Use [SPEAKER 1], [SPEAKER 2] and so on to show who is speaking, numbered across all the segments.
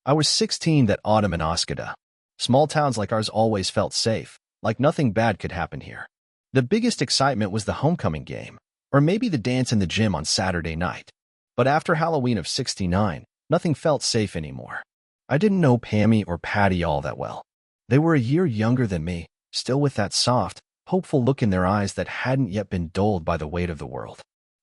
[SPEAKER 1] I was 16 that autumn in Oscoda. Small towns like ours always felt safe, like nothing bad could happen here. The biggest excitement was the homecoming game, or maybe the dance in the gym on Saturday night. But after Halloween of '69, nothing felt safe anymore. I didn't know Pammy or Patti all that well. They were a year younger than me, still with that soft, hopeful look in their eyes that hadn't yet been dulled by the weight of the world.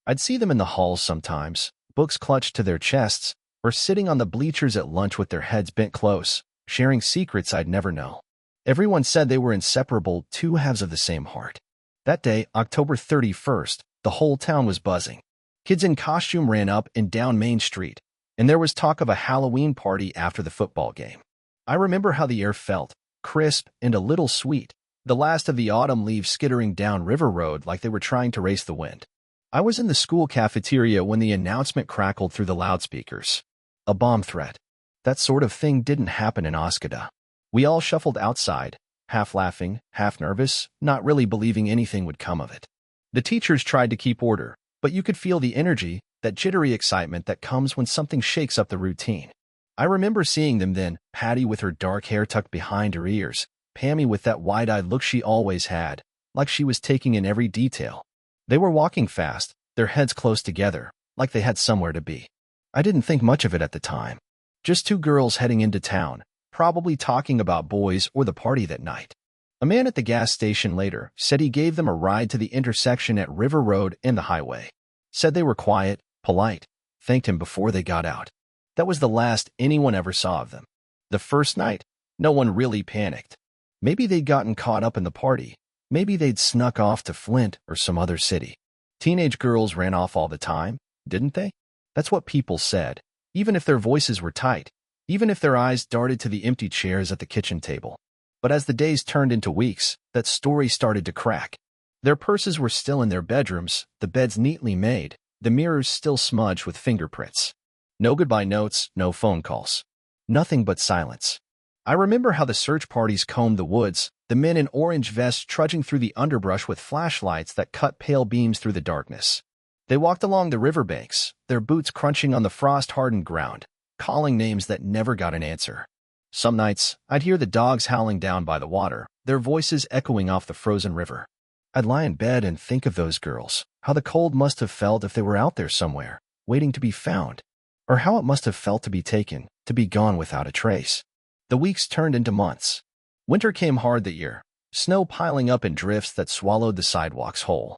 [SPEAKER 1] I'd see them in the halls sometimes, books clutched to their chests, or sitting on the bleachers at lunch with their heads bent close, sharing secrets I'd never know. Everyone said they were inseparable, two halves of the same heart. That day, October 31st, the whole town was buzzing. Kids in costume ran up and down Main Street, and there was talk of a Halloween party after the football game. I remember how the air felt, crisp and a little sweet, the last of the autumn leaves skittering down River Road like they were trying to race the wind. I was in the school cafeteria when the announcement crackled through the loudspeakers. A bomb threat. That sort of thing didn't happen in Oscoda. We all shuffled outside, half laughing, half nervous, not really believing anything would come of it. The teachers tried to keep order, but you could feel the energy, that jittery excitement that comes when something shakes up the routine. I remember seeing them then, Patti with her dark hair tucked behind her ears, Pammy with that wide-eyed look she always had, like she was taking in every detail. They were walking fast, their heads close together, like they had somewhere to be. I didn't think much of it at the time. Just two girls heading into town, probably talking about boys or the party that night. A man at the gas station later said he gave them a ride to the intersection at River Road and the highway. Said they were quiet, polite, thanked him before they got out. That was the last anyone ever saw of them. The first night, no one really panicked. Maybe they'd gotten caught up in the party. Maybe they'd snuck off to Flint or some other city. Teenage girls ran off all the time, didn't they? That's what people said, even if their voices were tight, even if their eyes darted to the empty chairs at the kitchen table. But as the days turned into weeks, that story started to crack. Their purses were still in their bedrooms, the beds neatly made, the mirrors still smudged with fingerprints. No goodbye notes, no phone calls. Nothing but silence. I remember how the search parties combed the woods, the men in orange vests trudging through the underbrush with flashlights that cut pale beams through the darkness. They walked along the riverbanks, their boots crunching on the frost-hardened ground, calling names that never got an answer. Some nights, I'd hear the dogs howling down by the water, their voices echoing off the frozen river. I'd lie in bed and think of those girls, how the cold must have felt if they were out there somewhere, waiting to be found, or how it must have felt to be taken, to be gone without a trace. The weeks turned into months. Winter came hard that year, snow piling up in drifts that swallowed the sidewalks whole.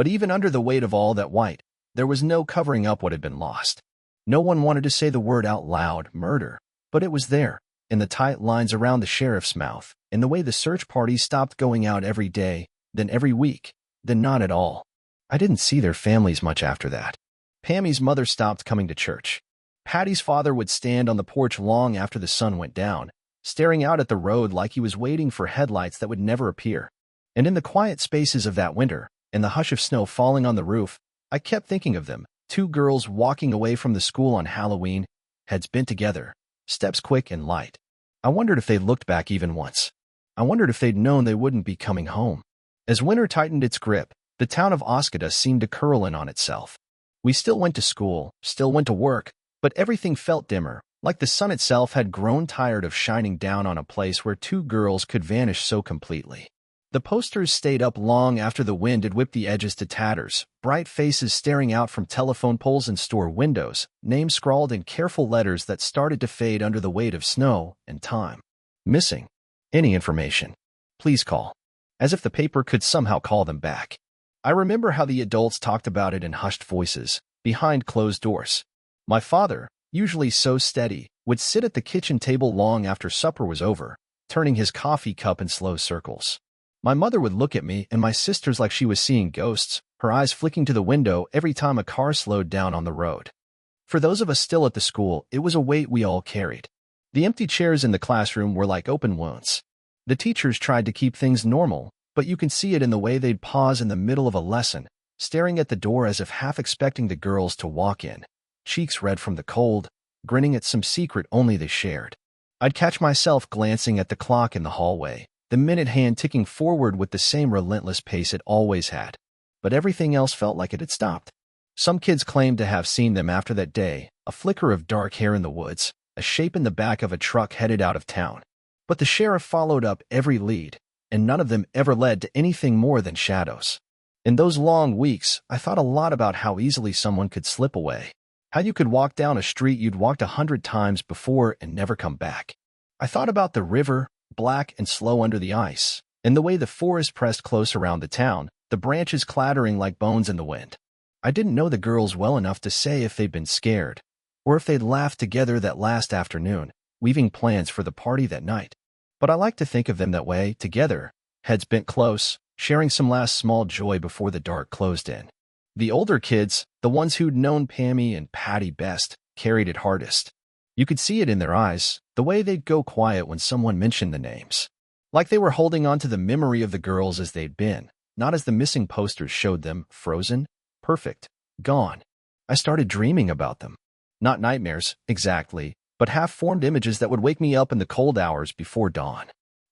[SPEAKER 1] But even under the weight of all that white, there was no covering up what had been lost. No one wanted to say the word out loud, murder, but it was there, in the tight lines around the sheriff's mouth, in the way the search parties stopped going out every day, then every week, then not at all. I didn't see their families much after that. Pammy's mother stopped coming to church. Patti's father would stand on the porch long after the sun went down, staring out at the road like he was waiting for headlights that would never appear. And in the quiet spaces of that winter, in the hush of snow falling on the roof, I kept thinking of them, two girls walking away from the school on Halloween, heads bent together, steps quick and light. I wondered if they'd looked back even once. I wondered if they'd known they wouldn't be coming home. As winter tightened its grip, the town of Oscoda seemed to curl in on itself. We still went to school, still went to work, but everything felt dimmer, like the sun itself had grown tired of shining down on a place where two girls could vanish so completely. The posters stayed up long after the wind had whipped the edges to tatters, bright faces staring out from telephone poles and store windows, names scrawled in careful letters that started to fade under the weight of snow and time. Missing. Any information. Please call. As if the paper could somehow call them back. I remember how the adults talked about it in hushed voices, behind closed doors. My father, usually so steady, would sit at the kitchen table long after supper was over, turning his coffee cup in slow circles. My mother would look at me and my sisters like she was seeing ghosts, her eyes flicking to the window every time a car slowed down on the road. For those of us still at the school, it was a weight we all carried. The empty chairs in the classroom were like open wounds. The teachers tried to keep things normal, but you can see it in the way they'd pause in the middle of a lesson, staring at the door as if half expecting the girls to walk in, cheeks red from the cold, grinning at some secret only they shared. I'd catch myself glancing at the clock in the hallway, the minute hand ticking forward with the same relentless pace it always had. But everything else felt like it had stopped. Some kids claimed to have seen them after that day, a flicker of dark hair in the woods, a shape in the back of a truck headed out of town. But the sheriff followed up every lead, and none of them ever led to anything more than shadows. In those long weeks, I thought a lot about how easily someone could slip away. How you could walk down a street you'd walked 100 times before and never come back. I thought about the river, black and slow under the ice, and the way the forest pressed close around the town, the branches clattering like bones in the wind. I didn't know the girls well enough to say if they'd been scared, or if they'd laughed together that last afternoon, weaving plans for the party that night. But I like to think of them that way, together, heads bent close, sharing some last small joy before the dark closed in. The older kids, the ones who'd known Pammy and Patti best, carried it hardest. You could see it in their eyes, the way they'd go quiet when someone mentioned the names. Like they were holding on to the memory of the girls as they'd been, not as the missing posters showed them, frozen, perfect, gone. I started dreaming about them. Not nightmares, exactly, but half-formed images that would wake me up in the cold hours before dawn.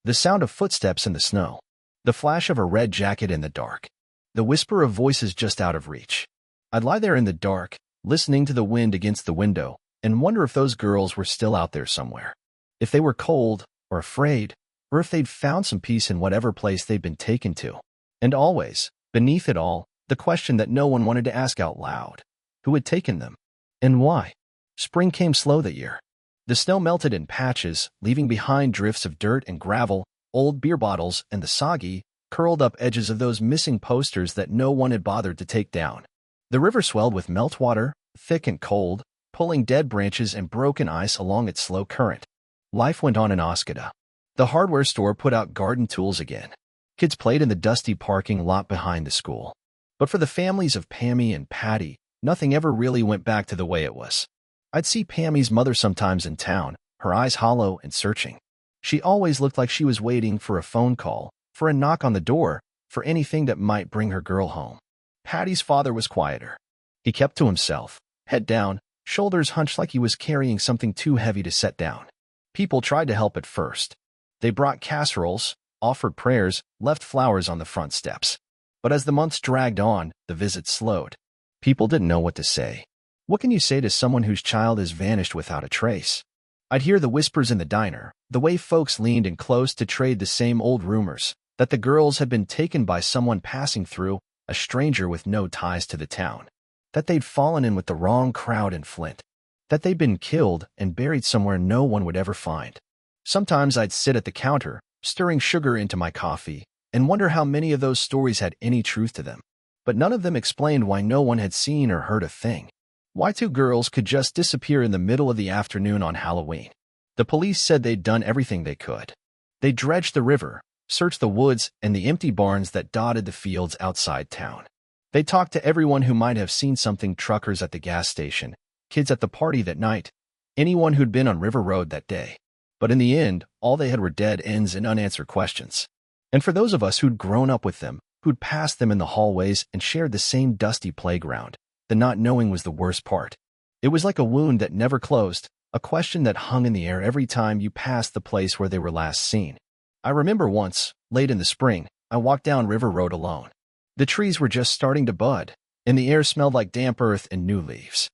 [SPEAKER 1] The sound of footsteps in the snow. The flash of a red jacket in the dark. The whisper of voices just out of reach. I'd lie there in the dark, listening to the wind against the window, and wonder if those girls were still out there somewhere. If they were cold, or afraid, or if they'd found some peace in whatever place they'd been taken to. And always, beneath it all, the question that no one wanted to ask out loud. Who had taken them? And why? Spring came slow that year. The snow melted in patches, leaving behind drifts of dirt and gravel, old beer bottles, and the soggy, curled-up edges of those missing posters that no one had bothered to take down. The river swelled with meltwater, thick and cold, pulling dead branches and broken ice along its slow current. Life went on in Oscoda. The hardware store put out garden tools again. Kids played in the dusty parking lot behind the school. But for the families of Pammy and Patti, nothing ever really went back to the way it was. I'd see Pammy's mother sometimes in town, her eyes hollow and searching. She always looked like she was waiting for a phone call, for a knock on the door, for anything that might bring her girl home. Patti's father was quieter. He kept to himself, head down, shoulders hunched like he was carrying something too heavy to set down. People tried to help at first. They brought casseroles, offered prayers, left flowers on the front steps. But as the months dragged on, the visits slowed. People didn't know what to say. What can you say to someone whose child has vanished without a trace? I'd hear the whispers in the diner, the way folks leaned in close to trade the same old rumors, that the girls had been taken by someone passing through, a stranger with no ties to the town. That they'd fallen in with the wrong crowd in Flint. That they'd been killed and buried somewhere no one would ever find. Sometimes I'd sit at the counter, stirring sugar into my coffee, and wonder how many of those stories had any truth to them. But none of them explained why no one had seen or heard a thing. Why two girls could just disappear in the middle of the afternoon on Halloween. The police said they'd done everything they could. They dredged the river, searched the woods and the empty barns that dotted the fields outside town. They talked to everyone who might have seen something, truckers at the gas station, kids at the party that night, anyone who'd been on River Road that day. But in the end, all they had were dead ends and unanswered questions. And for those of us who'd grown up with them, who'd passed them in the hallways and shared the same dusty playground, the not knowing was the worst part. It was like a wound that never closed, a question that hung in the air every time you passed the place where they were last seen. I remember once, late in the spring, I walked down River Road alone. The trees were just starting to bud, and the air smelled like damp earth and new leaves.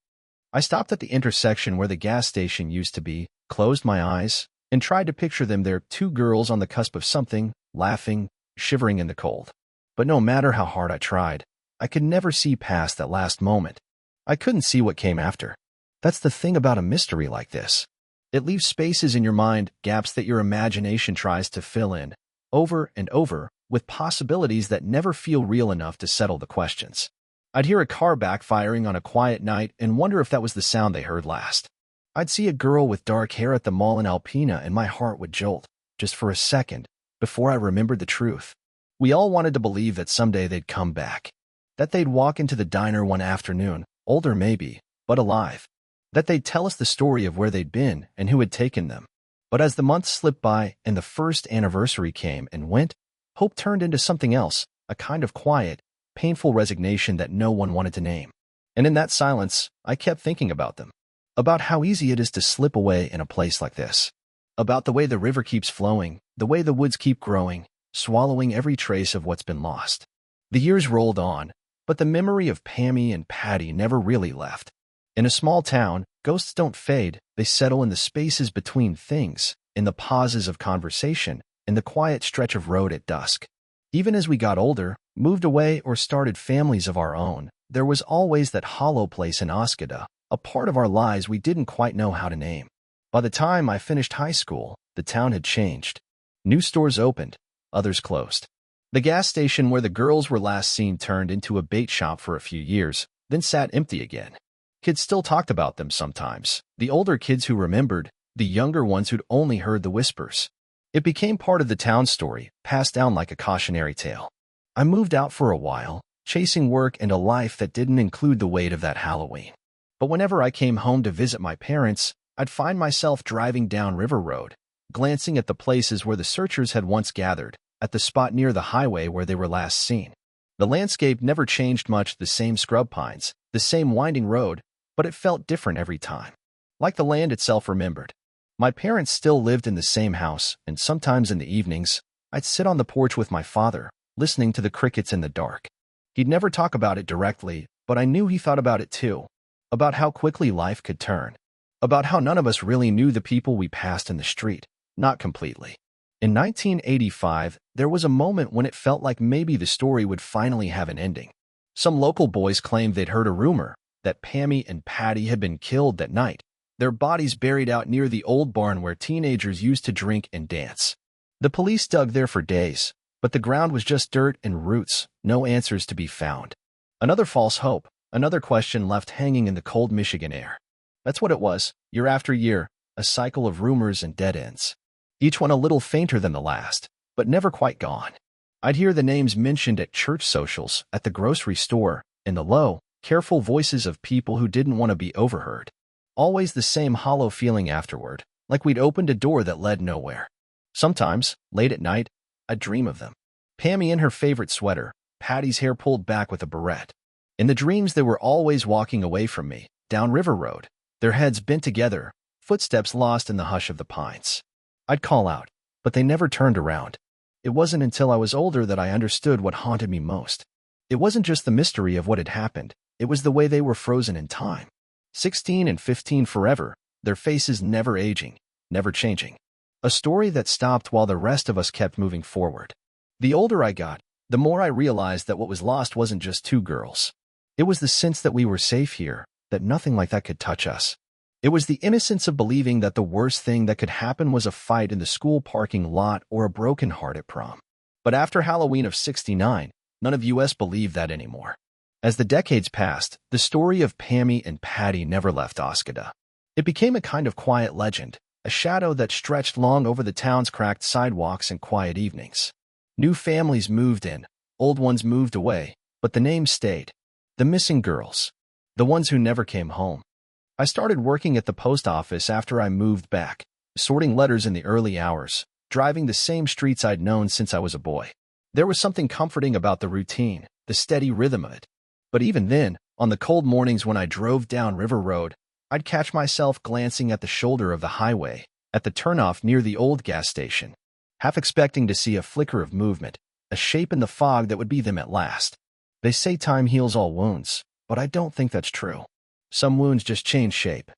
[SPEAKER 1] I stopped at the intersection where the gas station used to be, closed my eyes, and tried to picture them there, two girls on the cusp of something, laughing, shivering in the cold. But no matter how hard I tried, I could never see past that last moment. I couldn't see what came after. That's the thing about a mystery like this. It leaves spaces in your mind, gaps that your imagination tries to fill in, over and over, with possibilities that never feel real enough to settle the questions. I'd hear a car backfiring on a quiet night and wonder if that was the sound they heard last. I'd see a girl with dark hair at the mall in Alpena and my heart would jolt, just for a second, before I remembered the truth. We all wanted to believe that someday they'd come back. That they'd walk into the diner one afternoon, older maybe, but alive. That they'd tell us the story of where they'd been and who had taken them. But as the months slipped by and the first anniversary came and went, hope turned into something else, a kind of quiet, painful resignation that no one wanted to name. And in that silence, I kept thinking about them. About how easy it is to slip away in a place like this. About the way the river keeps flowing, the way the woods keep growing, swallowing every trace of what's been lost. The years rolled on, but the memory of Pammy and Patti never really left. In a small town, ghosts don't fade, they settle in the spaces between things, in the pauses of conversation, in the quiet stretch of road at dusk. Even as we got older, moved away, or started families of our own, there was always that hollow place in Oscoda, a part of our lives we didn't quite know how to name. By the time I finished high school, the town had changed. New stores opened, others closed. The gas station where the girls were last seen turned into a bait shop for a few years, then sat empty again. Kids still talked about them sometimes, the older kids who remembered, the younger ones who'd only heard the whispers. It became part of the town story, passed down like a cautionary tale. I moved out for a while, chasing work and a life that didn't include the weight of that Halloween. But whenever I came home to visit my parents, I'd find myself driving down River Road, glancing at the places where the searchers had once gathered, at the spot near the highway where they were last seen. The landscape never changed much, the same scrub pines, the same winding road, but it felt different every time. Like the land itself remembered. My parents still lived in the same house, and sometimes in the evenings, I'd sit on the porch with my father, listening to the crickets in the dark. He'd never talk about it directly, but I knew he thought about it too. About how quickly life could turn. About how none of us really knew the people we passed in the street. Not completely. In 1985, there was a moment when it felt like maybe the story would finally have an ending. Some local boys claimed they'd heard a rumor that Pammy and Patti had been killed that night, their bodies buried out near the old barn where teenagers used to drink and dance. The police dug there for days, but the ground was just dirt and roots, no answers to be found. Another false hope, another question left hanging in the cold Michigan air. That's what it was, year after year, a cycle of rumors and dead ends. Each one a little fainter than the last, but never quite gone. I'd hear the names mentioned at church socials, at the grocery store, in the low, careful voices of people who didn't want to be overheard. Always the same hollow feeling afterward, like we'd opened a door that led nowhere. Sometimes, late at night, I'd dream of them. Pammy in her favorite sweater, Patti's hair pulled back with a barrette. In the dreams they were always walking away from me, down River Road, their heads bent together, footsteps lost in the hush of the pines. I'd call out, but they never turned around. It wasn't until I was older that I understood what haunted me most. It wasn't just the mystery of what had happened, it was the way they were frozen in time. 16 and 15 forever, their faces never aging, never changing. A story that stopped while the rest of us kept moving forward. The older I got, the more I realized that what was lost wasn't just two girls. It was the sense that we were safe here, that nothing like that could touch us. It was the innocence of believing that the worst thing that could happen was a fight in the school parking lot or a broken heart at prom. But after Halloween of '69, none of us believed that anymore. As the decades passed, the story of Pammy and Patti never left Oscoda. It became a kind of quiet legend, a shadow that stretched long over the town's cracked sidewalks and quiet evenings. New families moved in, old ones moved away, but the names stayed. The missing girls. The ones who never came home. I started working at the post office after I moved back, sorting letters in the early hours, driving the same streets I'd known since I was a boy. There was something comforting about the routine, the steady rhythm of it. But even then, on the cold mornings when I drove down River Road, I'd catch myself glancing at the shoulder of the highway, at the turnoff near the old gas station, half expecting to see a flicker of movement, a shape in the fog that would be them at last. They say time heals all wounds, but I don't think that's true. Some wounds just change shape.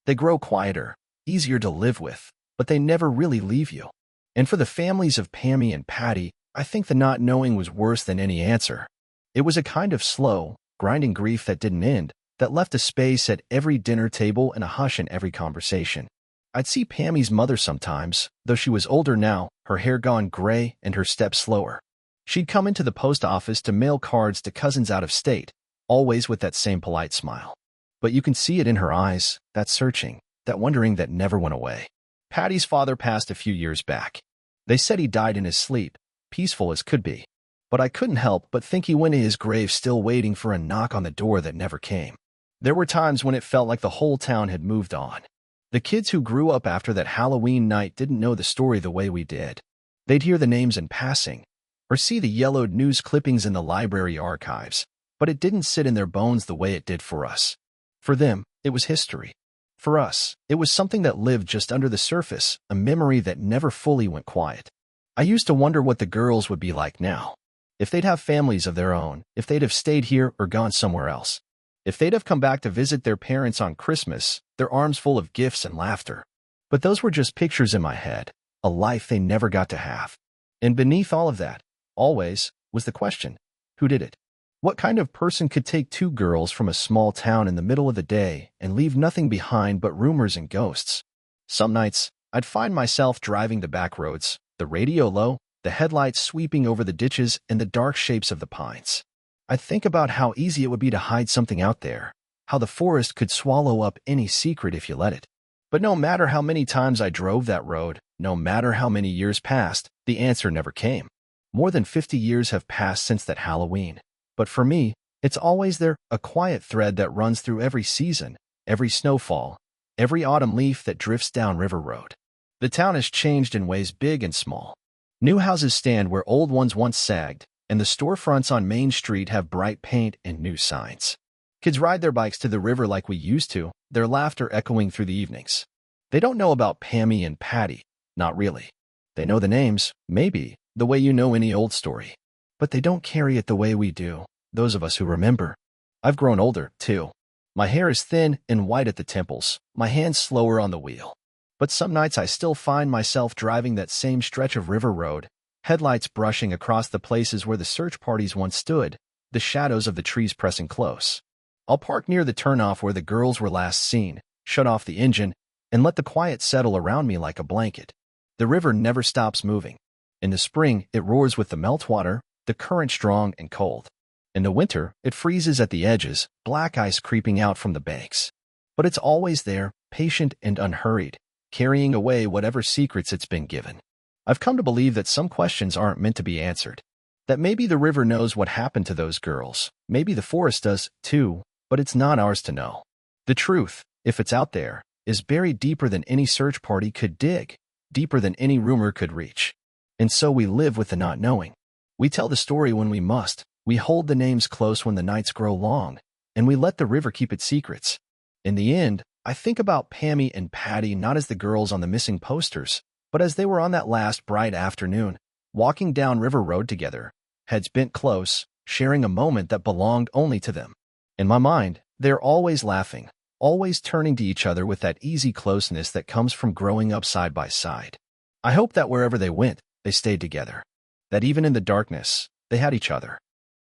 [SPEAKER 1] They grow quieter, easier to live with, but they never really leave you. And for the families of Pammy and Patti, I think the not knowing was worse than any answer. It was a kind of slow, grinding grief that didn't end, that left a space at every dinner table and a hush in every conversation. I'd see Pammy's mother sometimes, though she was older now, her hair gone gray and her steps slower. She'd come into the post office to mail cards to cousins out of state, always with that same polite smile. But you can see it in her eyes, that searching, that wondering that never went away. Patti's father passed a few years back. They said he died in his sleep, peaceful as could be. But I couldn't help but think he went to his grave still waiting for a knock on the door that never came. There were times when it felt like the whole town had moved on. The kids who grew up after that Halloween night didn't know the story the way we did. They'd hear the names in passing, or see the yellowed news clippings in the library archives, but it didn't sit in their bones the way it did for us. For them, it was history. For us, it was something that lived just under the surface, a memory that never fully went quiet. I used to wonder what the girls would be like now. If they'd have families of their own, if they'd have stayed here or gone somewhere else. If they'd have come back to visit their parents on Christmas, their arms full of gifts and laughter. But those were just pictures in my head, a life they never got to have. And beneath all of that, always, was the question, who did it? What kind of person could take two girls from a small town in the middle of the day and leave nothing behind but rumors and ghosts? Some nights, I'd find myself driving the back roads, the radio low, the headlights sweeping over the ditches and the dark shapes of the pines. I'd think about how easy it would be to hide something out there, how the forest could swallow up any secret if you let it. But no matter how many times I drove that road, no matter how many years passed, the answer never came. More than 50 years have passed since that Halloween. But for me, it's always there, a quiet thread that runs through every season, every snowfall, every autumn leaf that drifts down River Road. The town has changed in ways big and small. New houses stand where old ones once sagged, and the storefronts on Main Street have bright paint and new signs. Kids ride their bikes to the river like we used to, their laughter echoing through the evenings. They don't know about Pammy and Patti, not really. They know the names, maybe, the way you know any old story. But they don't carry it the way we do, those of us who remember. I've grown older, too. My hair is thin and white at the temples, my hands slower on the wheel. But some nights I still find myself driving that same stretch of River Road, headlights brushing across the places where the search parties once stood, the shadows of the trees pressing close. I'll park near the turnoff where the girls were last seen, shut off the engine, and let the quiet settle around me like a blanket. The river never stops moving. In the spring, it roars with the meltwater, the current strong and cold. In the winter, it freezes at the edges, black ice creeping out from the banks. But it's always there, patient and unhurried, carrying away whatever secrets it's been given. I've come to believe that some questions aren't meant to be answered. That maybe the river knows what happened to those girls, maybe the forest does, too, but it's not ours to know. The truth, if it's out there, is buried deeper than any search party could dig, deeper than any rumor could reach. And so we live with the not knowing. We tell the story when we must, we hold the names close when the nights grow long, and we let the river keep its secrets. In the end, I think about Pammy and Patti not as the girls on the missing posters, but as they were on that last bright afternoon, walking down River Road together, heads bent close, sharing a moment that belonged only to them. In my mind, they're always laughing, always turning to each other with that easy closeness that comes from growing up side by side. I hope that wherever they went, they stayed together. That even in the darkness, they had each other.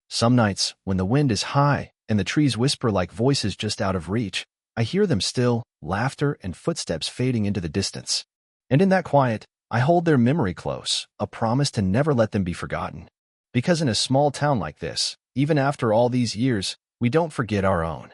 [SPEAKER 1] Some nights, when the wind is high and the trees whisper like voices just out of reach, I hear them still, laughter and footsteps fading into the distance. And in that quiet, I hold their memory close, a promise to never let them be forgotten. Because in a small town like this, even after all these years, we don't forget our own.